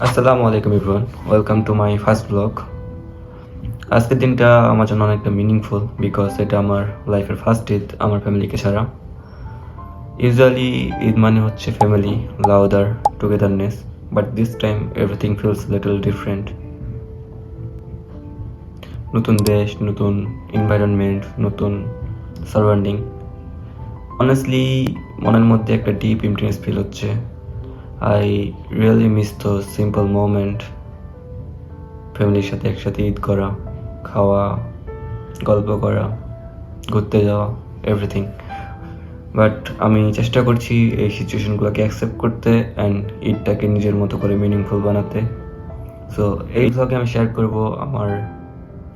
আসসালামু আলাইকুম everyone, welcome to my first blog. আজকের দিনটা আমার জন্য অনেকটা মিনিংফুল বিকজ এটা আমার লাইফের ফার্স্ট ঈদ আমার ফ্যামিলিকে ছাড়া। ইউজুয়ালি ঈদ মানে হচ্ছে family, louder, togetherness, but this time everything feels little different. নতুন দেশ, নতুন এনভায়রনমেন্ট, নতুন সারাউন্ডিং। অনেস্টলি মনের মধ্যে একটা ডিপ এমপ্টিনেস ফিল হচ্ছে। I really miss the simple moment, ফ্যামিলির সাথে একসাথে ঈদ করা, খাওয়া, গল্প করা, ঘুরতে যাওয়া, এভরিথিং। বাট আমি চেষ্টা করছি এই সিচুয়েশনগুলোকে অ্যাকসেপ্ট করতে অ্যান্ড ঈদটাকে নিজের মতো করে মিনিংফুল বানাতে। সো এই ব্লগে আমি শেয়ার করব আমার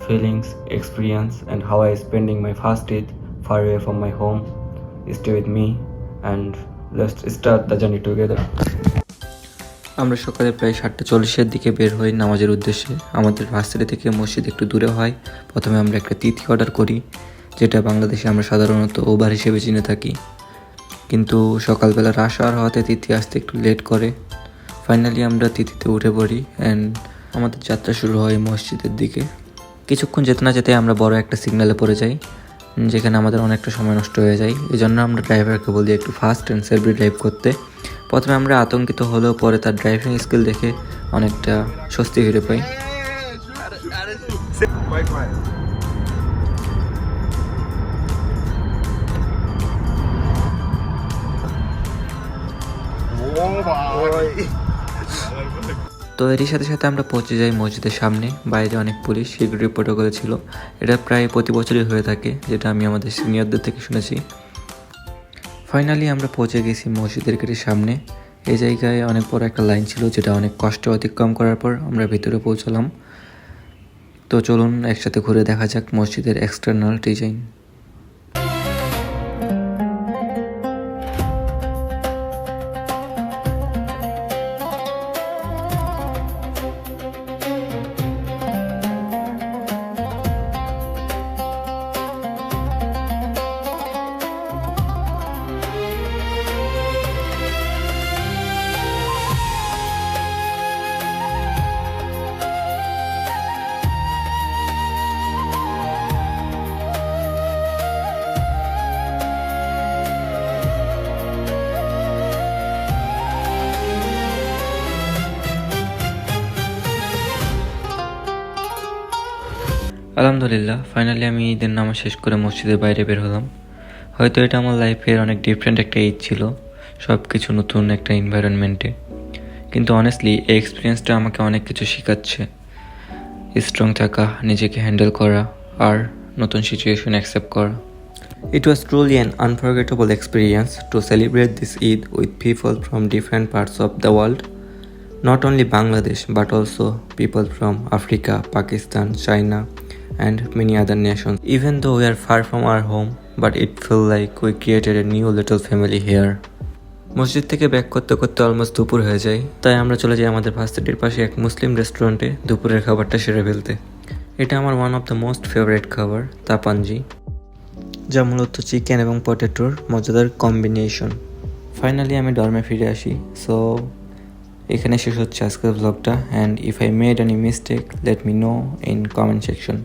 feelings, experience and how I spending my first Eid far away from my home. Stay with me and let's start the journey together. আমরা সকালে প্রায় 7:40-এর দিকে বের হই নামাজের উদ্দেশ্যে। আমাদের ভার্সিটি থেকে মসজিদ একটু দূরে হয়। প্রথমে আমরা একটা তিথি অর্ডার করি, যেটা বাংলাদেশে আমরা সাধারণত ওভার হিসেবে চিনে থাকি, কিন্তু সকালবেলা রাশ আওয়ার হওয়াতে তিথি আসতে একটু লেট করে। ফাইনালি আমরা তিথিতে উঠে পড়ি অ্যান্ড আমাদের যাত্রা শুরু হয় মসজিদের দিকে। কিছুক্ষণ যেতে না যেতে আমরা বড় একটা সিগন্যালে পড়ে যাই, যেখানে আমাদের অনেকটা সময় নষ্ট হয়ে যায়। এই জন্য আমরা ড্রাইভারকে বলি একটু ফাস্ট অ্যান্ড সেফলি ড্রাইভ করতে। প্রথমে আমরা আতঙ্কিত হলেও পরে তার ড্রাইভিং স্কিল দেখে অনেকটা স্বস্তি ফিরে পাই। তো এরই সাথে সাথে আমরা পৌঁছে যাই মসজিদের সামনে। বাইরে অনেক পুলিশ সিকিউরিটি প্রোটোকল ছিল। এটা প্রায় প্রতি বছরই হয়ে থাকে, যেটা আমি আমাদের সিনিয়রদের থেকে শুনেছি। ফাইনালি আমরা পৌঁছে গেছি মসজিদের গেটের সামনে। এই জায়গায় অনেক বড় একটা লাইন ছিল, যেটা অনেক কষ্ট অতিক্রম করার পর আমরা ভিতরে পৌঁছলাম। তো চলুন একসাথে ঘুরে দেখা যাক মসজিদের এক্সটার্নাল ডিজাইন। আলহামদুলিল্লাহ, ফাইনালি আমি ঈদের নামাজ শেষ করে মসজিদের বাইরে বের হলাম। হয়তো এটা আমার লাইফের অনেক ডিফারেন্ট একটা ঈদ ছিল, সব কিছু নতুন একটা এনভায়রনমেন্টে। কিন্তু অনেস্টলি এই এক্সপিরিয়েন্সটা আমাকে অনেক কিছু শেখাচ্ছে। স্ট্রং থাকা, নিজেকে হ্যান্ডেল করা আর নতুন সিচুয়েশন অ্যাকসেপ্ট করা। It was truly an unforgettable experience to celebrate this Eid with people from different parts of the world. Not only Bangladesh but also people from Africa, Pakistan, China and many other nations. Even though we are far from our home, but it felt like we created a new little family here. মসজিদ থেকে back করতে করতে almost দুপুর হয়ে যায়, তাই আমরা চলে যাই আমাদের ভার্সিটির পাশে এক মুসলিম রেস্টুরেন্টে দুপুরের খাবারটা সেরে ফেলতে। এটা আমার one of the most favourite খাবার, তাপাঞ্জি, যা মূলত চিকেন এবং পটেটোর মজাদার কম্বিনেশন। ফাইনালি আমি ডর্মে ফিরে আসি। সো এখানে শেষ হচ্ছে আজকের ব্লগটা, and if I made any mistake let me no in comment section.